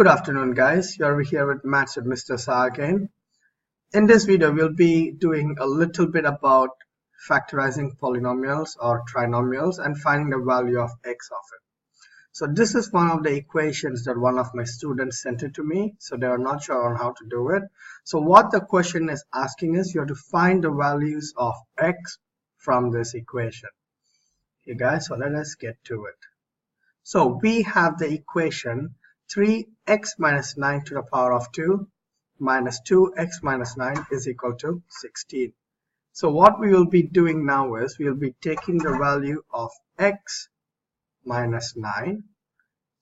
Good afternoon, guys. You're here with Maths with Mr.Sa again. In this video, we'll be doing a little bit about factorizing polynomials or trinomials and finding the value of x of it. So this is one of the equations that one of my students sent it to me. So they are not sure on how to do it. So what the question is asking is you have to find the values of x from this equation. Okay, guys, so let us get to it. So we have the equation 3x minus 9 to the power of 2 minus 2x minus 9 is equal to 16. So what we will be doing now is we will be taking the value of x minus 9.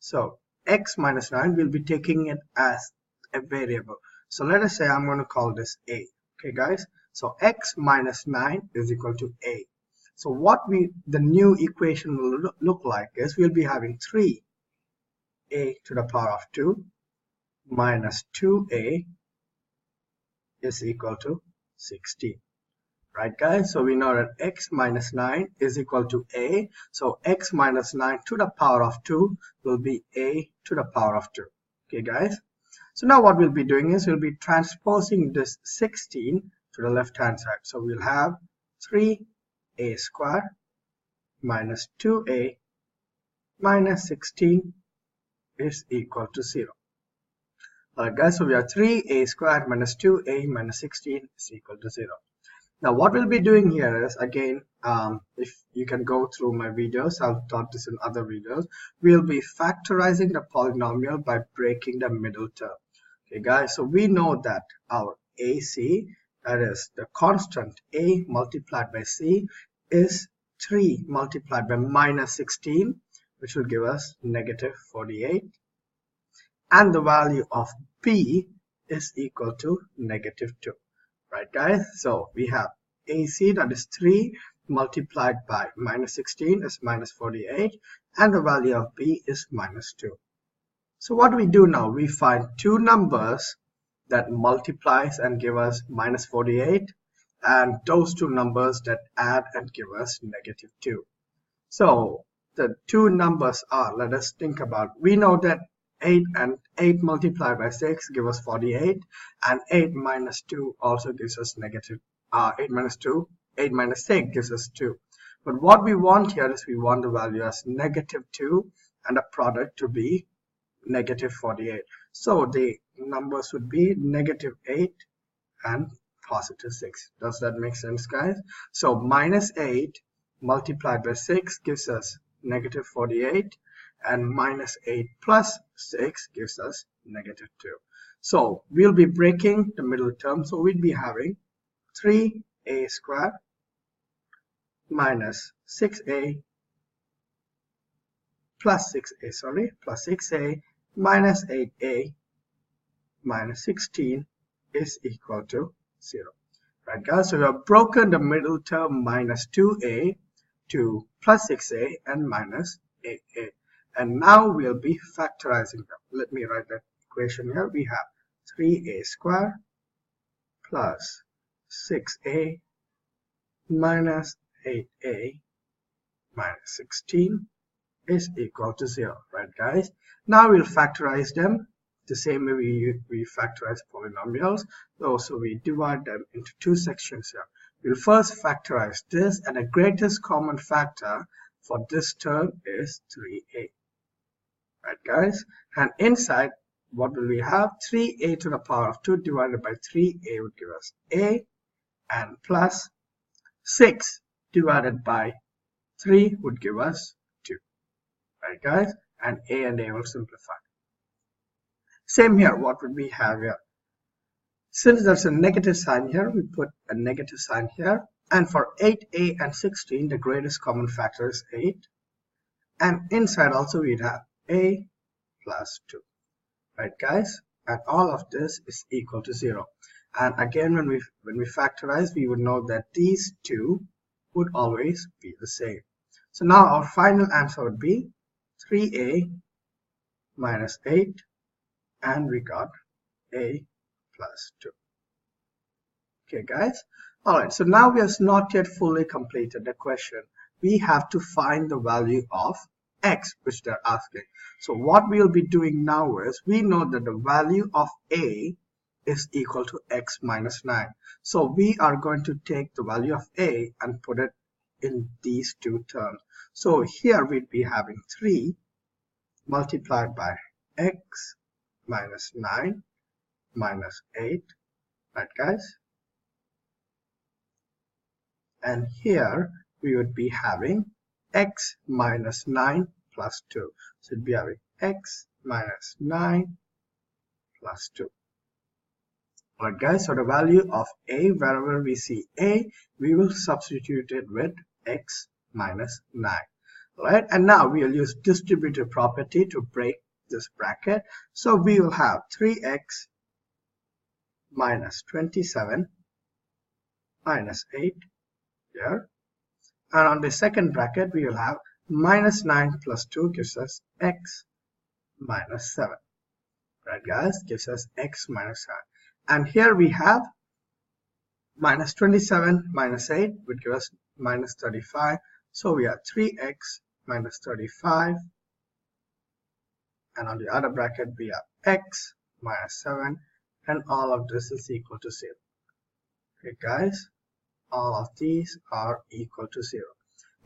So x minus 9, we'll be taking it as a variable. So let us say I'm going to call this a. Okay, guys. So x minus 9 is equal to a. So what the new equation will look like is we'll be having 3a to the power of 2 minus 2a is equal to 16. Right, guys? So we know that x minus 9 is equal to a. So x minus 9 to the power of 2 will be a to the power of 2. Okay, guys? So now what we'll be doing is we'll be transposing this 16 to the left hand side. So we'll have 3a squared minus 2a minus 16 is equal to 0. Alright, guys, so we have 3a squared minus 2a minus 16 is equal to 0. Now what we'll be doing here is, again, if you can go through my videos, I've taught this in other videos, we'll be factorizing the polynomial by breaking the middle term. Okay, guys, so we know that our AC, that is the constant a multiplied by c, is 3 multiplied by minus 16, which will give us negative 48, and the value of b is equal to negative 2. Right, guys? So we have AC, that is 3 multiplied by minus 16 is minus 48, and the value of b is minus 2. So what do we do now? We find two numbers that multiplies and give us minus 48, and those two numbers that add and give us negative 2. So the two numbers are, let us think about, we know that 8 multiplied by 6 give us 48, and 8 minus 2 also gives us negative 8 minus 6 gives us 2. But what we want here is we want the value as negative 2 and the product to be negative 48. So the numbers would be negative 8 and positive 6. Does that make sense, guys? So minus 8 multiplied by 6 gives us negative 48, and minus 8 plus 6 gives us negative 2. So we'll be breaking the middle term. So we'd be having 3a squared minus 6a plus 6a minus 8a minus 16 is equal to 0. Right, guys? So we have broken the middle term minus 2a to plus 6a and minus 8a. And now we'll be factorizing them. Let me write that equation here. We have 3a squared plus 6a minus 8a minus 16 is equal to 0. Right, guys? Now we'll factorize them the same way we factorize polynomials. So we divide them into two sections here. We'll first factorize this, and the greatest common factor for this term is 3a. Right, guys? And inside, what will we have? 3a to the power of 2 divided by 3a would give us a, and plus 6 divided by 3 would give us 2. Right, guys? And a will simplify. Same here, what would we have here? Since there's a negative sign here, we put a negative sign here. And for 8a and 16, the greatest common factor is 8. And inside also we'd have a plus 2. Right, guys? And all of this is equal to 0. And again, when we factorize, we would know that these two would always be the same. So now our final answer would be 3a minus 8, and we got a plus 2. Okay, guys? Alright, so now we have not yet fully completed the question. We have to find the value of x which they're asking. So what we'll be doing now is, we know that the value of a is equal to x minus 9. So we are going to take the value of a and put it in these two terms. So here we'd be having 3 multiplied by x minus 9 minus 8, right guys? And here we would be having x minus 9 plus 2. So we'd be having x minus 9 plus 2. Alright guys, so the value of a, wherever we see a, we will substitute it with x minus 9. Alright, and now we will use distributive property to break this bracket. So we will have 3x minus 27 minus 8 here. And on the second bracket, we will have minus 9 plus 2 gives us x minus 7. Right guys, gives us x minus 7. And here we have minus 27 minus 8 would give us minus 35. So we have 3x minus 35. And on the other bracket, we have x minus 7. And all of this is equal to 0. Okay guys, all of these are equal to 0.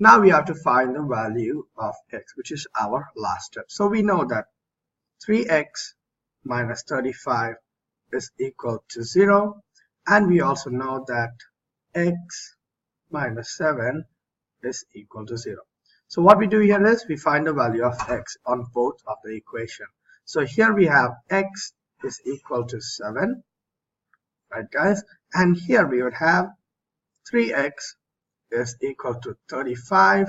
Now we have to find the value of x, which is our last step. So we know that 3x minus 35 is equal to 0, and we also know that x minus 7 is equal to 0. So what we do here is we find the value of x on both of the equation. So here we have x is equal to 7, right guys, and here we would have 3x is equal to 35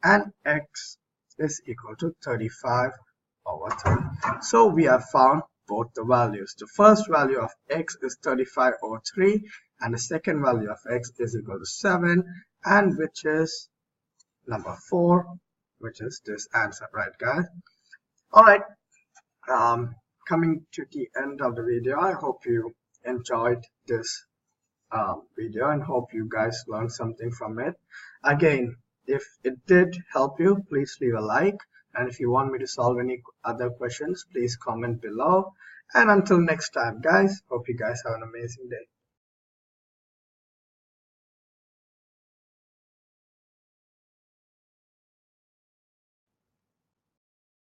and x is equal to 35 over 3. So we have found both the values. The first value of x is 35 over 3, and the second value of x is equal to 7, and which is number 4, which is this answer, right guys? Alright, coming to the end of the video, I hope you enjoyed this video and hope you guys learned something from it. Again, if it did help you, please leave a like, and if you want me to solve any other questions, please comment below. And until next time guys, hope you guys have an amazing day.